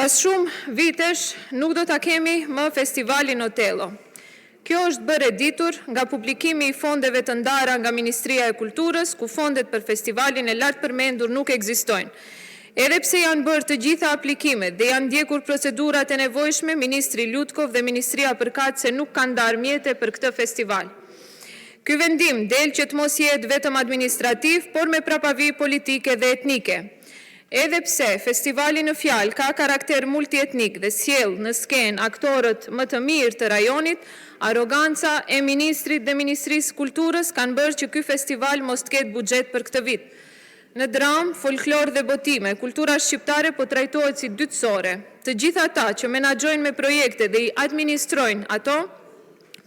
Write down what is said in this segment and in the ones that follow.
Pas shumë vitesh nuk do ta kemi më festivalin Otello. Kjo është bërë e ditur nga publikimi i fondeve të ndara nga Ministria e Kulturës, ku fondet për festivalin e lartë përmendur nuk ekzistojnë. Edhe pse janë bërë të gjitha aplikimet dhe janë ndjekur procedurat e nevojshme, Ministri Lutkov dhe Ministria përkat se nuk kanë ndarë mjete për këtë festival. Ky vendim del që të mos jetë vetëm administrativ, por me prapavi politike dhe etnike. Edhe pse festivali në fjalë ka karakter multietnik dhe sjell në skenë aktorët më të mirë të rajonit, arroganca e ministrit dhe Ministrisë Kulturës kanë bërë që ky festival mos të ketë buxhet për këtë vit. Në dramë, folklor dhe botime, kultura shqiptare po trajtohet si dytësore. Të gjitha ata që menaxhojnë me projekte dhe i administrojnë ato,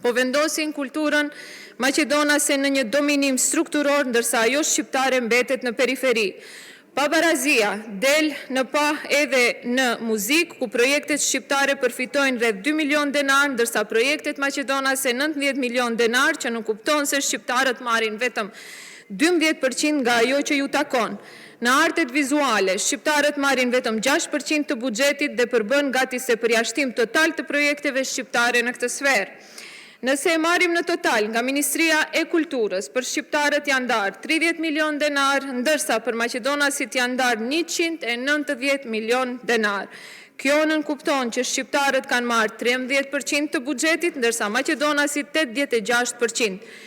po vendosin kulturën maqedonase në një dominim strukturor, ndërsa ajo shqiptare mbetet në periferi. Pabarazia del në pa edhe në muzik, ku projektet shqiptare përfitojnë rreth 2 milion denar, ndërsa projektet maqedonase 19 milion denar, që nuk kupton se shqiptarët marrin vetëm 12% nga ajo që ju takon. Në artet vizuale, shqiptarët marrin vetëm 6% të buxhetit dhe përbën gati se përjashtim total të projekteve shqiptare në këtë sferë. Nëse e marrim në total nga Ministria e Kulturës, për shqiptarët janë ndarë 30 milion denar, ndërsa për maqedonasit janë ndarë 190 milion denar. Kjo nënkupton që shqiptarët kanë marrë 13% të buxhetit, ndërsa maqedonasit 86%.